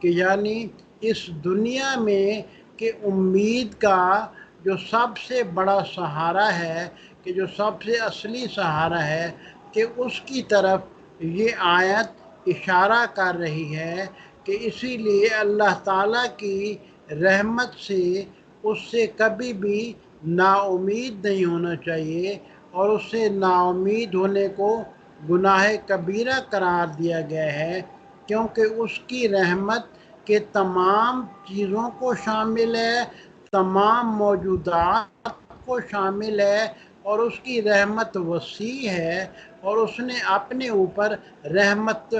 کہ یعنی اس دنیا میں کہ امید کا جو سب سے بڑا سہارا ہے، کہ جو سب سے اصلی سہارا ہے، کہ اس کی طرف یہ آیت اشارہ کر رہی ہے کہ اسی لیے اللہ تعالیٰ کی رحمت سے اس سے کبھی بھی نا امید نہیں ہونا چاہیے، اور اس سے نا امید ہونے کو گناہ کبیرہ قرار دیا گیا ہے، کیونکہ اس کی رحمت کے تمام چیزوں کو شامل ہے، تمام موجودات کو شامل ہے، اور اس کی رحمت وسیع ہے، اور اس نے اپنے اوپر رحمت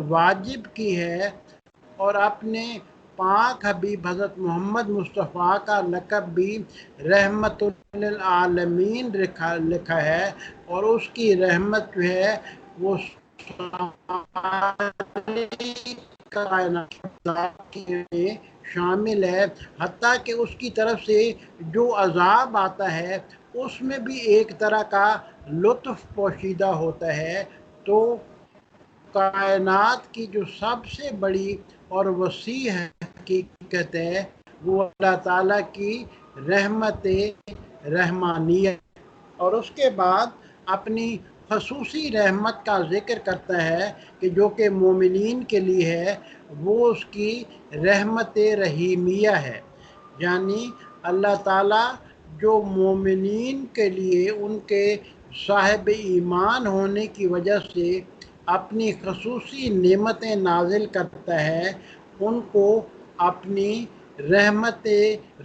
واجب کی ہے، اور اپنے پاک حبیب حضرت محمد مصطفیٰ کا لقب بھی رحمت للعالمین لکھا ہے، اور اس کی رحمت جو ہے وہ کائنات میں شامل ہے، حتیٰ کہ اس کی طرف سے جو عذاب آتا ہے اس میں بھی ایک طرح کا لطف پوشیدہ ہوتا ہے۔ تو کائنات کی جو سب سے بڑی اور وسیع حقیقت ہے وہ اللہ تعالیٰ کی رحمت رحمانیہ، اور اس کے بعد اپنی خصوصی رحمت کا ذکر کرتا ہے کہ جو کہ مومنین کے لیے ہے، وہ اس کی رحمت رحیمیہ ہے، یعنی اللہ تعالیٰ جو مومنین کے لیے ان کے صاحب ایمان ہونے کی وجہ سے اپنی خصوصی نعمتیں نازل کرتا ہے، ان کو اپنی رحمت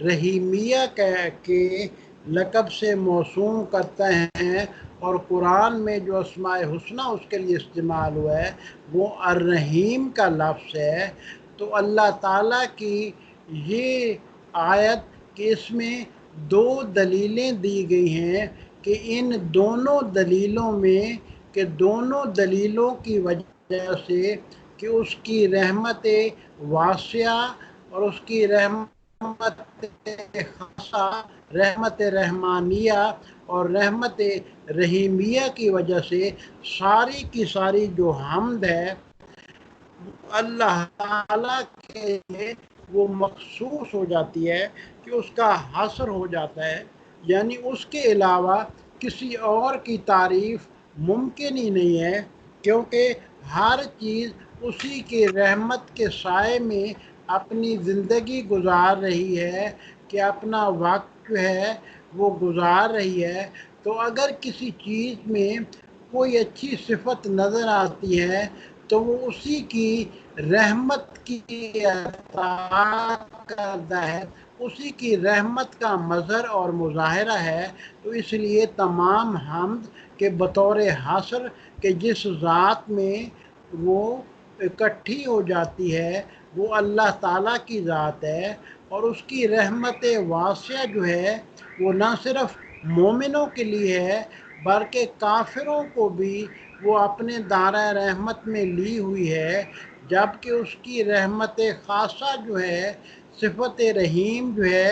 رحیمیہ کے لقب سے موسوم کرتا ہے، اور قرآن میں جو اسماء حسنہ اس کے لیے استعمال ہوا ہے وہ الرحیم کا لفظ ہے۔ تو اللہ تعالیٰ کی یہ آیت کہ اس میں دو دلیلیں دی گئی ہیں، کہ ان دونوں دلیلوں میں کہ دونوں دلیلوں کی وجہ سے کہ اس کی رحمت واسعہ اور اس کی رحمت خاصہ، رحمت رحمانیہ اور رحمت رحیمیہ کی وجہ سے ساری کی ساری جو حمد ہے اللہ تعالیٰ کے لیے وہ مخصوص ہو جاتی ہے، کہ اس کا حصر ہو جاتا ہے، یعنی اس کے علاوہ کسی اور کی تعریف ممکن ہی نہیں ہے، کیونکہ ہر چیز اسی کی رحمت کے سائے میں اپنی زندگی گزار رہی ہے، کہ اپنا وقت جو ہے وہ گزار رہی ہے۔ تو اگر کسی چیز میں کوئی اچھی صفت نظر آتی ہے تو وہ اسی کی رحمت کی اطاعت کرتا ہے، اسی کی رحمت کا مظہر اور مظاہرہ ہے۔ تو اس لیے تمام حمد کے بطور حصر کہ جس ذات میں وہ اکٹھی ہو جاتی ہے وہ اللہ تعالیٰ کی ذات ہے، اور اس کی رحمت واسعہ جو ہے وہ نہ صرف مومنوں کے لیے ہے بلکہ کافروں کو بھی وہ اپنے دائرہ رحمت میں لی ہوئی ہے، جبکہ اس کی رحمت خاصہ جو ہے، صفت رحیم جو ہے،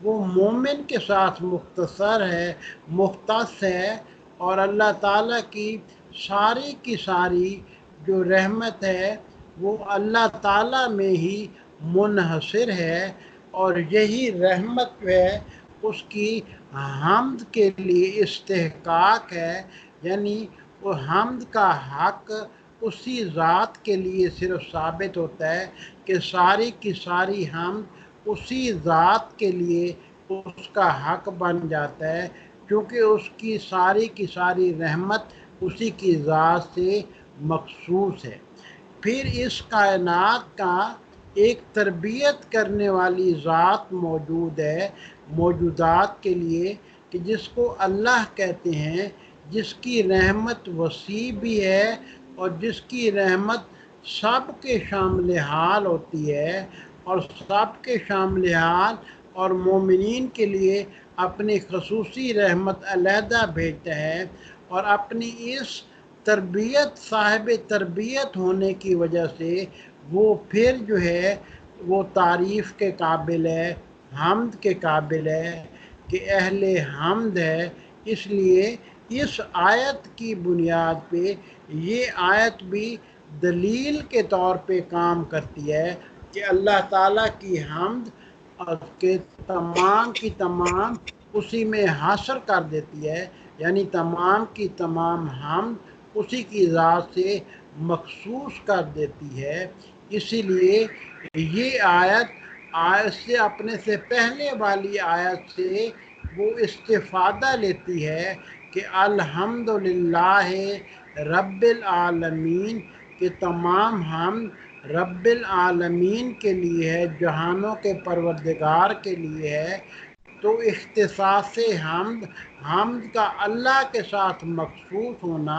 وہ مومن کے ساتھ مختصر ہے، مختص ہے، اور اللہ تعالیٰ کی ساری جو رحمت ہے وہ اللہ تعالیٰ میں ہی منحصر ہے، اور یہی رحمت جو ہے اس کی حمد کے لیے استحقاق ہے، یعنی وہ حمد کا حق اسی ذات کے لیے صرف ثابت ہوتا ہے، کہ ساری کی ساری حمد اسی ذات کے لیے اس کا حق بن جاتا ہے، کیونکہ اس کی ساری رحمت اسی کی ذات سے مخصوص ہے۔ پھر اس کائنات کا ایک تربیت کرنے والی ذات موجود ہے موجودات کے لیے، کہ جس کو اللہ کہتے ہیں، جس کی رحمت وسیع بھی ہے اور جس کی رحمت سب کے شامل حال ہوتی ہے، اور سب کے شامل حال اور مومنین کے لیے اپنی خصوصی رحمت علیحدہ بھیجتا ہے، اور اپنی اس صاحب تربیت ہونے کی وجہ سے وہ پھر جو ہے وہ تعریف کے قابل ہے، حمد کے قابل ہے، کہ اہل حمد ہے۔ اس لیے اس آیت کی بنیاد پہ یہ آیت بھی دلیل کے طور پہ کام کرتی ہے، کہ اللہ تعالیٰ کی حمد کے تمام کی تمام اسی میں حاصر کر دیتی ہے، یعنی تمام کی تمام حمد اسی کی ذات سے مخصوص کر دیتی ہے۔ اسی لیے یہ آیت سے اپنے سے پہلے والی آیت سے وہ استفادہ لیتی ہے کہ الحمدللہ رب العالمین، کہ تمام حمد رب العالمین کے لیے ہے، جہانوں کے پروردگار کے لیے ہے۔ تو اختصاص حمد کا اللہ کے ساتھ مخصوص ہونا،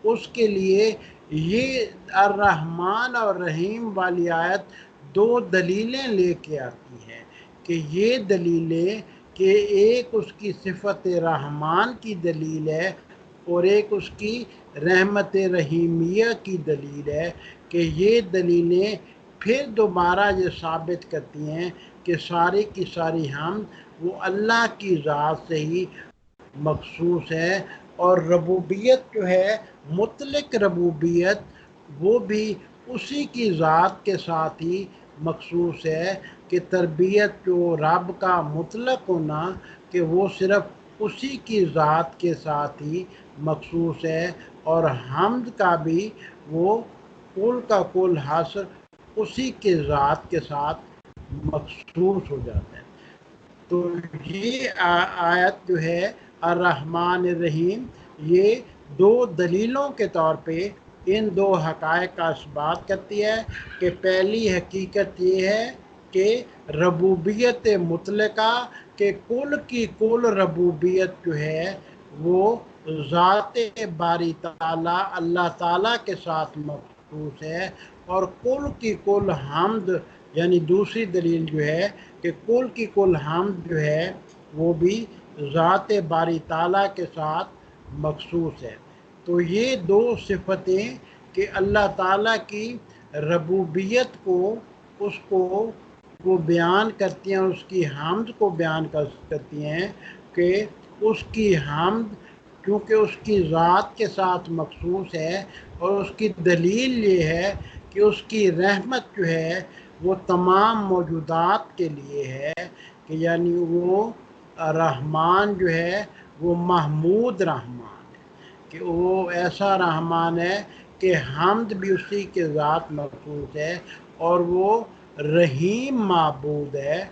اس کے لیے یہ الرحمن اور رحیم والی آیت دو دلیلیں لے کے آتی ہے کہ یہ دلیلیں کہ ایک اس کی صفت رحمان کی دلیل ہے اور ایک اس کی رحمت رحیمیہ کی دلیل ہے، کہ یہ دلیلیں پھر دوبارہ یہ ثابت کرتی ہیں کہ ساری کی ساری حمد وہ اللہ کی ذات سے ہی مخصوص ہے، اور ربوبیت جو ہے مطلق ربوبیت وہ بھی اسی کی ذات کے ساتھ ہی مخصوص ہے، کہ تربیت جو رب کا مطلق ہونا کہ وہ صرف اسی کی ذات کے ساتھ ہی مخصوص ہے، اور حمد کا بھی وہ کل کا کل حاصل اسی کے ذات کے ساتھ مخصوص ہو جاتا ہے۔ تو یہ آیت جو ہے الرحمن الرحیم، یہ دو دلیلوں کے طور پہ ان دو حقائق کا اثبات کرتی ہے کہ پہلی حقیقت یہ ہے کہ ربوبیت مطلقہ، کہ کل کی کل ربوبیت جو ہے وہ ذات باری تعالیٰ اللہ تعالیٰ کے ساتھ مخصوص ہے، اور کل کی کل حمد یعنی دوسری دلیل جو ہے کہ کل کی کل حمد جو ہے وہ بھی ذات باری تعالیٰ کے ساتھ مخصوص ہے۔ تو یہ دو صفتیں کہ اللہ تعالیٰ کی ربوبیت کو اس کو وہ بیان کرتی ہیں، اس کی حمد کو بیان کرتی ہیں کہ اس کی حمد کیونکہ اس کی ذات کے ساتھ مخصوص ہے، اور اس کی دلیل یہ ہے کہ اس کی رحمت جو ہے وہ تمام موجودات کے لیے ہے، کہ یعنی وہ رحمان جو ہے وہ محمود رحمان ہے، کہ وہ ایسا رحمان ہے کہ حمد بھی اسی کے ذات مخصوص ہے، اور وہ رحیم معبود ہے،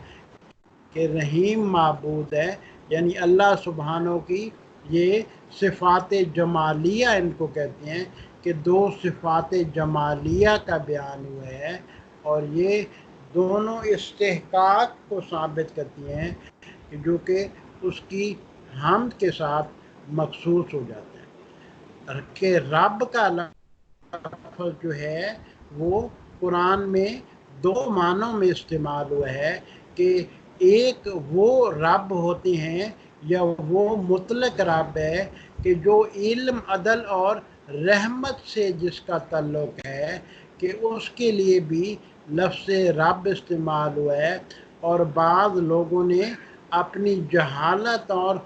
کہ رحیم معبود ہے، یعنی اللہ سبحانہ کی یہ صفات جمالیہ ان کو کہتے ہیں، کہ دو صفات جمالیہ کا بیان ہوا ہے، اور یہ دونوں استحقاق کو ثابت کرتی ہیں جو کہ اس کی حمد کے ساتھ مخصوص ہو جاتا ہے۔ کہ رب کا لفظ جو ہے وہ قرآن میں دو معنوں میں استعمال ہوا ہے، کہ ایک وہ رب ہوتے ہیں یا وہ مطلق رب ہے کہ جو علم عدل اور رحمت سے جس کا تعلق ہے، کہ اس کے لیے بھی لفظ رب استعمال ہوا ہے، اور بعض لوگوں نے اپنی جہالت اور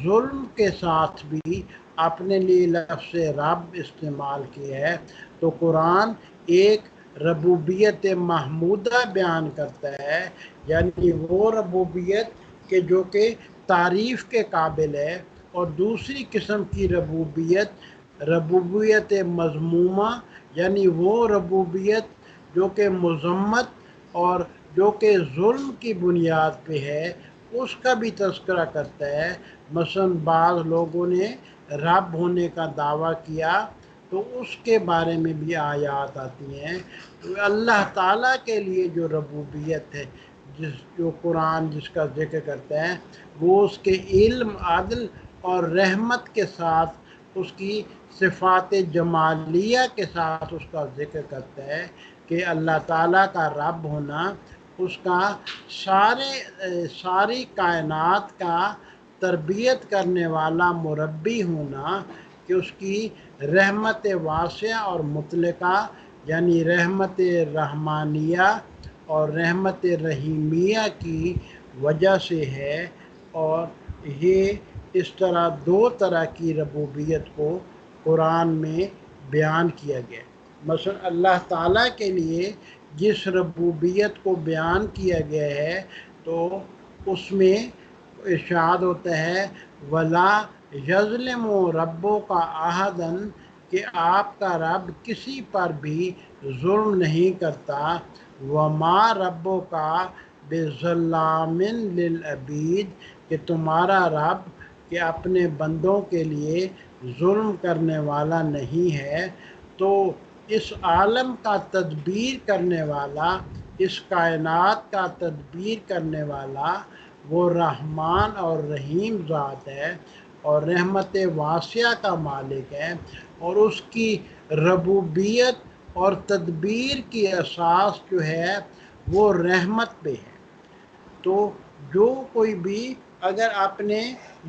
ظلم کے ساتھ بھی اپنے لیے لفظ رب استعمال کیا ہے۔ تو قرآن ایک ربوبیت محمودہ بیان کرتا ہے، یعنی وہ ربوبیت کہ جو کہ تعریف کے قابل ہے، اور دوسری قسم کی ربوبیت مذمومہ، یعنی وہ ربوبیت جو کہ مذمت اور جو کہ ظلم کی بنیاد پہ ہے، اس کا بھی تذکرہ کرتا ہے۔ مثلا بعض لوگوں نے رب ہونے کا دعویٰ کیا تو اس کے بارے میں بھی آیات آتی ہیں۔ تو اللہ تعالیٰ کے لیے جو ربوبیت ہے، جو قرآن جس کا ذکر کرتا ہے، وہ اس کے علم عدل اور رحمت کے ساتھ اس کی صفات جمالیہ کے ساتھ اس کا ذکر کرتا ہے، کہ اللہ تعالیٰ کا رب ہونا، اس کا ساری کائنات کا تربیت کرنے والا مربی ہونا، کہ اس کی رحمت واسعہ اور مطلقہ یعنی رحمت رحمانیہ اور رحمت رحیمیہ کی وجہ سے ہے۔ اور یہ اس طرح دو طرح کی ربوبیت کو قرآن میں بیان کیا گیا۔ مثلا اللہ تعالیٰ کے لیے جس ربوبیت کو بیان کیا گیا ہے تو اس میں ارشاد ہوتا ہے ولا یظلم ربوں کا احدن، کہ آپ کا رب کسی پر بھی ظلم نہیں کرتا، وما ربوں کا بظلام للعبید، کہ تمہارا رب کہ اپنے بندوں کے لیے ظلم کرنے والا نہیں ہے۔ تو اس عالم کا تدبیر کرنے والا، اس کائنات کا تدبیر کرنے والا وہ رحمان اور رحیم ذات ہے، اور رحمت واسعہ کا مالک ہے، اور اس کی ربوبیت اور تدبیر کی اساس جو ہے وہ رحمت پہ ہے۔ تو جو کوئی بھی اگر اپنے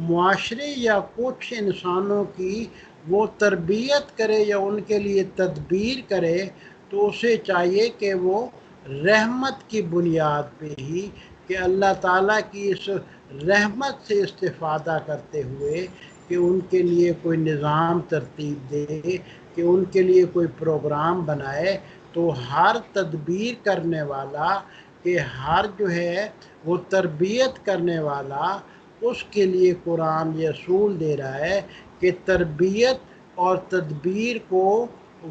معاشرے یا کچھ انسانوں کی وہ تربیت کرے یا ان کے لیے تدبیر کرے تو اسے چاہیے کہ وہ رحمت کی بنیاد پہ ہی، کہ اللہ تعالیٰ کی اس رحمت سے استفادہ کرتے ہوئے کہ ان کے لیے کوئی نظام ترتیب دے، کہ ان کے لیے کوئی پروگرام بنائے۔ تو ہر تدبیر کرنے والا، کہ ہر جو ہے وہ تربیت کرنے والا، اس کے لیے قرآن یہ اصول دے رہا ہے کہ تربیت اور تدبیر کو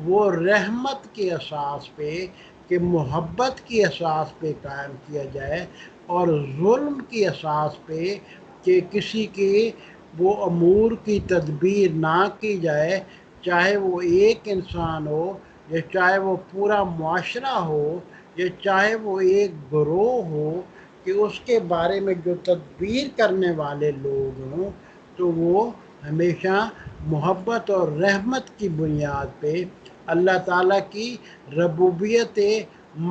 وہ رحمت کے اساس پہ، کہ محبت کی اساس پہ قائم کیا جائے، اور ظلم کی اساس پہ کہ کسی کے وہ امور کی تدبیر نہ کی جائے، چاہے وہ ایک انسان ہو یا چاہے وہ پورا معاشرہ ہو یا چاہے وہ ایک گروہ ہو، کہ اس کے بارے میں جو تدبیر کرنے والے لوگ ہوں تو وہ ہمیشہ محبت اور رحمت کی بنیاد پہ اللہ تعالیٰ کی ربوبیت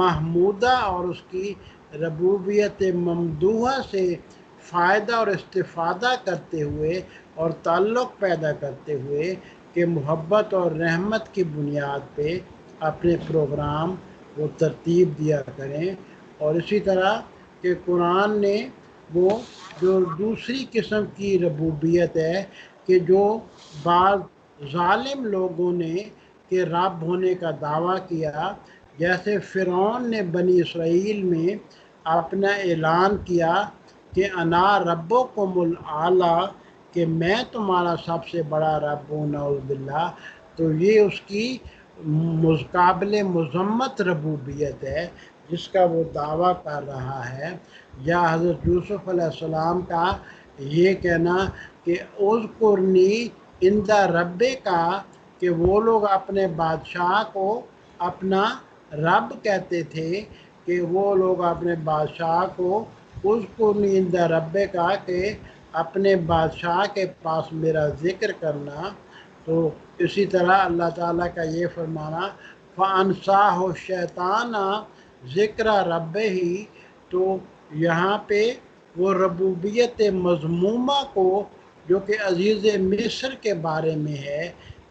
محمودہ اور اس کی ربوبیت ممدوحہ سے فائدہ اور استفادہ کرتے ہوئے اور تعلق پیدا کرتے ہوئے کہ محبت اور رحمت کی بنیاد پہ اپنے پروگرام وہ ترتیب دیا کریں۔ اور اسی طرح کہ قرآن نے وہ جو دوسری قسم کی ربوبیت ہے، کہ جو بعض ظالم لوگوں نے کہ رب ہونے کا دعویٰ کیا، جیسے فرعون نے بنی اسرائیل میں اپنا اعلان کیا کہ انا ربکم الاعلیٰ، کہ میں تمہارا سب سے بڑا رب ہوں، نعوذ باللہ۔ تو یہ اس کی قابل مذمت ربوبیت ہے جس کا وہ دعویٰ کر رہا ہے۔ یا حضرت یوسف علیہ السلام کا یہ کہنا کہ اذکرنی عند ربک کا، کہ وہ لوگ اپنے بادشاہ کو اپنا رب کہتے تھے، کہ وہ لوگ اپنے بادشاہ کو اذکرنی عند ربک کا، کہ اپنے بادشاہ کے پاس میرا ذکر کرنا۔ تو اسی طرح اللہ تعالیٰ کا یہ فرمانا فَأَنْسَاهُ الشَّيْطَانَ ذِكْرَ رَبِّهِ، تو یہاں پہ وہ ربوبیت مذمومہ کو جو کہ عزیز مصر کے بارے میں ہے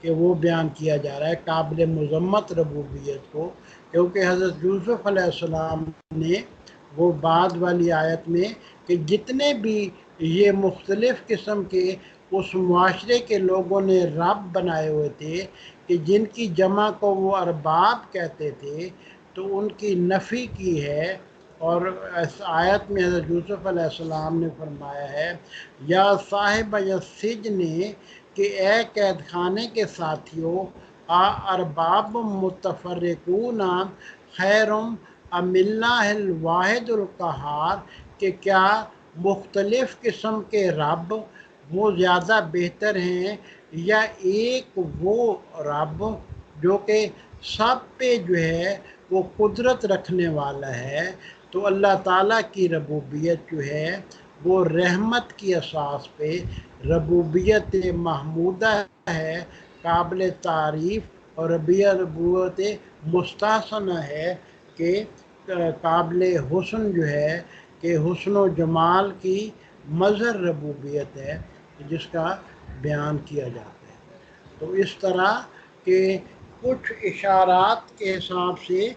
کہ وہ بیان کیا جا رہا ہے، قابل مذمت ربوبیت کو، کیونکہ حضرت یوسف علیہ السلام نے وہ بعد والی آیت میں کہ جتنے بھی یہ مختلف قسم کے اس معاشرے کے لوگوں نے رب بنائے ہوئے تھے، کہ جن کی جمع کو وہ ارباب کہتے تھے، تو ان کی نفی کی ہے۔ اور اس آیت میں حضرت یوسف علیہ السلام نے فرمایا ہے یا صاحب السجن، کہ اے قید خانے کے ساتھیوں، ارباب متفرقون خیر ام اللہ الواحد القہار، کہ کیا مختلف قسم کے رب وہ زیادہ بہتر ہیں یا ایک وہ رب جو کہ سب پہ جو ہے وہ قدرت رکھنے والا ہے۔ تو اللہ تعالیٰ کی ربوبیت جو ہے وہ رحمت کی اساس پہ ربوبیت محمودہ ہے، قابل تعریف، اور ربوبیت مستحسنہ ہے، کہ قابل حسن جو ہے کہ حسن و جمال کی مظہر ربوبیت ہے جس کا بیان کیا جاتا ہے۔ تو اس طرح کہ کچھ اشارات کے حساب سے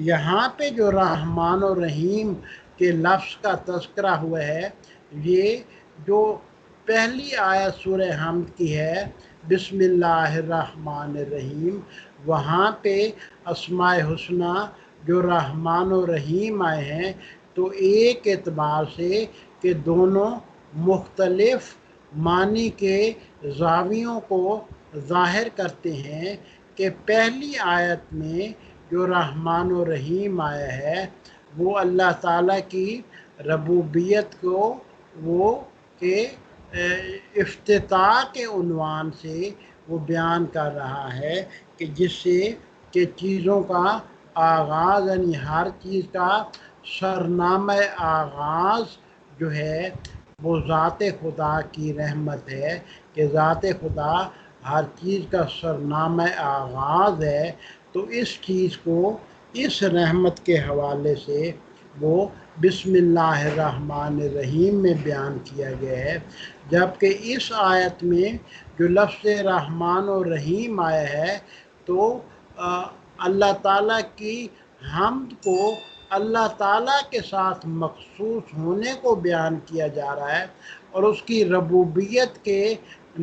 یہاں پہ جو رحمان و رحیم کے لفظ کا تذکرہ ہوا ہے، یہ جو پہلی آیت سورہ حمد کی ہے بسم اللہ الرحمن الرحیم، وہاں پہ اسماء حسنہ جو رحمان و رحیم آئے ہیں تو ایک اعتبار سے کہ دونوں مختلف معنی کے زاویوں کو ظاہر کرتے ہیں کہ پہلی آیت میں جو رحمان و رحیم آیا ہے وہ اللہ تعالیٰ کی ربوبیت کو وہ کہ افتتاح کے عنوان سے وہ بیان کر رہا ہے کہ جس سے کہ چیزوں کا آغاز یعنی ہر چیز کا سرنامہ آغاز جو ہے وہ ذات خدا کی رحمت ہے کہ ذات خدا ہر چیز کا سرنامہ آغاز ہے، تو اس چیز کو اس رحمت کے حوالے سے وہ بسم اللہ الرحمن الرحیم میں بیان کیا گیا ہے، جبکہ اس آیت میں جو لفظ رحمان و رحیم آیا ہے تو اللہ تعالیٰ کی حمد کو اللہ تعالیٰ کے ساتھ مخصوص ہونے کو بیان کیا جا رہا ہے اور اس کی ربوبیت کے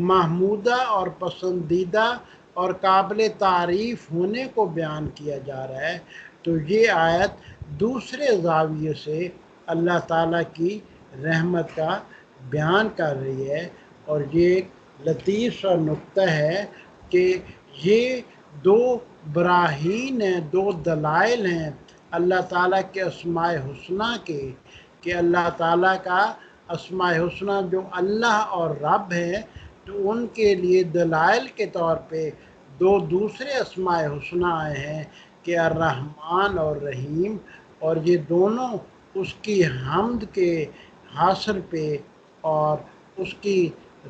محمودہ اور پسندیدہ اور قابل تعریف ہونے کو بیان کیا جا رہا ہے۔ تو یہ آیت دوسرے زاویے سے اللہ تعالیٰ کی رحمت کا بیان کر رہی ہے، اور یہ ایک لطیف سا نقطہ ہے کہ یہ دو براہین ہیں، دو دلائل ہیں اللہ تعالیٰ کے اسماء حسنہ کے، کہ اللہ تعالیٰ کا اسماء حسنہ جو اللہ اور رب ہے تو ان کے لیے دلائل کے طور پہ دو دوسرے اسماء حسنہ آئے ہیں کہ الرحمن اور رحیم، اور یہ دونوں اس کی حمد کے حاصل پہ اور اس کی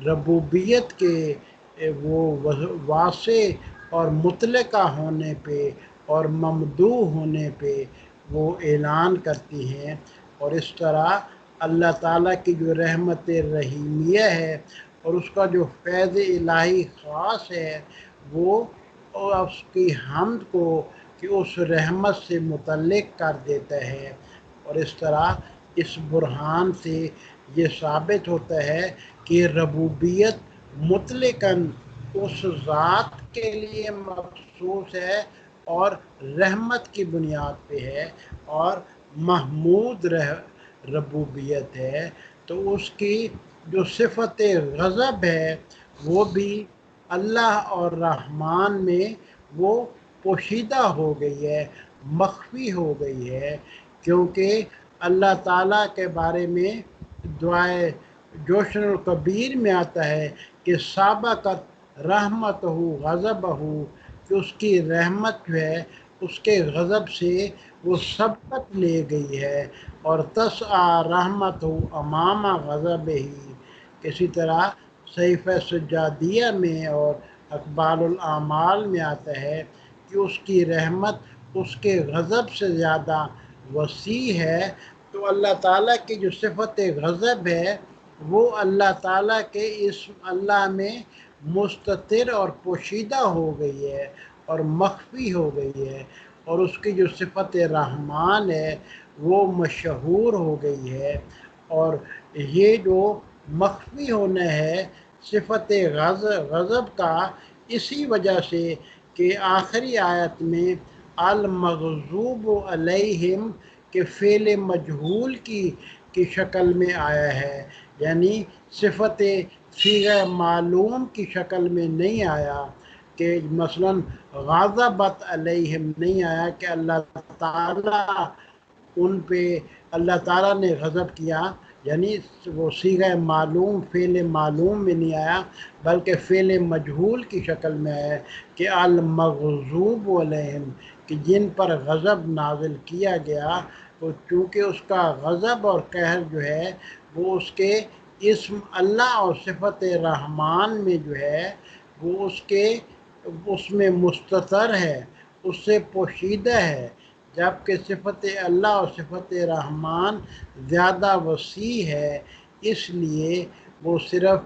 ربوبیت کے وہ واضح اور مطلقہ ہونے پہ اور ممدوح ہونے پہ وہ اعلان کرتی ہیں، اور اس طرح اللہ تعالیٰ کی جو رحمت رحیمیہ ہے اور اس کا جو فیض الہی خاص ہے وہ اس کی حمد کو کہ اس رحمت سے متعلق کر دیتا ہے، اور اس طرح اس برہان سے یہ ثابت ہوتا ہے کہ ربوبیت مطلقاً اس ذات کے لیے مخصوص ہے اور رحمت کی بنیاد پہ ہے اور محمود ربوبیت ہے، تو اس کی جو صفت غضب ہے وہ بھی اللہ اور رحمان میں وہ پوشیدہ ہو گئی ہے، مخفی ہو گئی ہے، کیونکہ اللہ تعالیٰ کے بارے میں دعائے جوشن الکبیر میں آتا ہے کہ سابقت رحمت ہو غضب ہو، کہ اس کی رحمت جو ہے اس کے غضب سے وہ سبقت لے گئی ہے، اور تسعی رحمت ہو امام غضب ہی، اسی طرح صحیفہ سجادیہ میں اور اقبال الاعمال میں آتا ہے کہ اس کی رحمت اس کے غضب سے زیادہ وسیع ہے، تو اللہ تعالیٰ کی جو صفت غضب ہے وہ اللہ تعالیٰ کے اسم اللہ میں مستتر اور پوشیدہ ہو گئی ہے اور مخفی ہو گئی ہے، اور اس کی جو صفت رحمان ہے وہ مشہور ہو گئی ہے، اور یہ جو مخفی ہونا ہے صفت غضب کا اسی وجہ سے کہ آخری آیت میں المغضوب علیہم کے فعل مجہول کی شکل میں آیا ہے، یعنی صفت صیغہ معلوم کی شکل میں نہیں آیا، کہ مثلا غضبت علیہم نہیں آیا کہ اللہ تعالیٰ ان پہ اللہ تعالیٰ نے غضب کیا، یعنی وہ صیغہ معلوم فعل معلوم میں نہیں آیا بلکہ فعل مجہول کی شکل میں آیا کہ المغضوب علیہم، کہ جن پر غضب نازل کیا گیا، تو چونکہ اس کا غضب اور قہر جو ہے وہ اس کے اسم اللہ اور صفت رحمان میں جو ہے وہ اس میں مستتر ہے، اس سے پوشیدہ ہے، جبکہ صفت اللہ اور صفت رحمان زیادہ وسیع ہے، اس لیے وہ صرف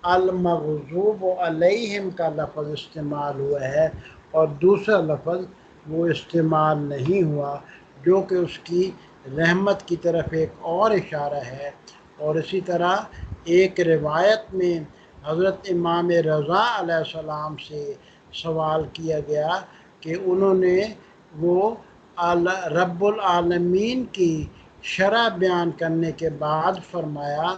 المغضوب علیہم کا لفظ استعمال ہوا ہے اور دوسرا لفظ وہ استعمال نہیں ہوا، جو کہ اس کی رحمت کی طرف ایک اور اشارہ ہے۔ اور اسی طرح ایک روایت میں حضرت امام رضا علیہ السلام سے سوال کیا گیا کہ انہوں نے وہ رب العالمین کی شرح بیان کرنے کے بعد فرمایا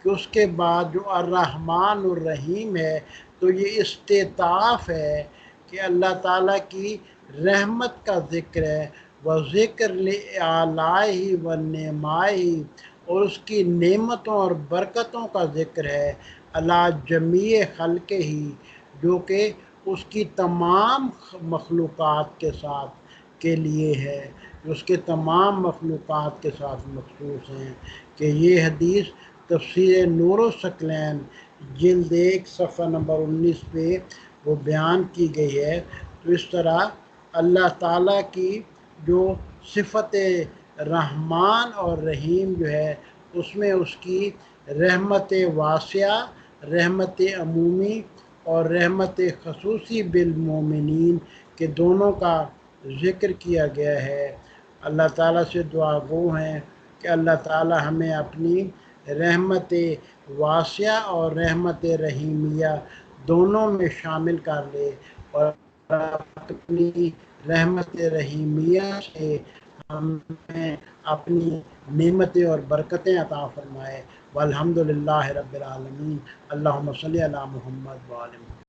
کہ اس کے بعد جو الرحمن الرحیم ہے تو یہ استطاف ہے کہ اللہ تعالیٰ کی رحمت کا ذکر ہے، وہ ذکر لآلائہ و نعمائہ، اور اس کی نعمتوں اور برکتوں کا ذکر ہے، اللہ جمیع خلق ہی، جو کہ اس کی تمام مخلوقات کے ساتھ کے لیے ہے، جو اس کے تمام مخلوقات کے ساتھ مخصوص ہیں۔ کہ یہ حدیث تفسیر نور الثقلین جلد 1 صفحہ نمبر 19 پہ وہ بیان کی گئی ہے۔ تو اس طرح اللہ تعالیٰ کی جو صفت رحمان اور رحیم جو ہے اس میں اس کی رحمت واسعہ، رحمت عمومی اور رحمت خصوصی بالمومنین کے دونوں کا ذکر کیا گیا ہے۔ اللہ تعالیٰ سے دعا گو ہیں کہ اللہ تعالیٰ ہمیں اپنی رحمت واسعہ اور رحمت رحیمیہ دونوں میں شامل کر لے، اور اپنی رحمت رحیمیہ سے ہمیں اپنی نعمتیں اور برکتیں عطا فرمائے۔ والحمد للہ رب العالمین۔ اللہم صلی علی محمد وآل محمد۔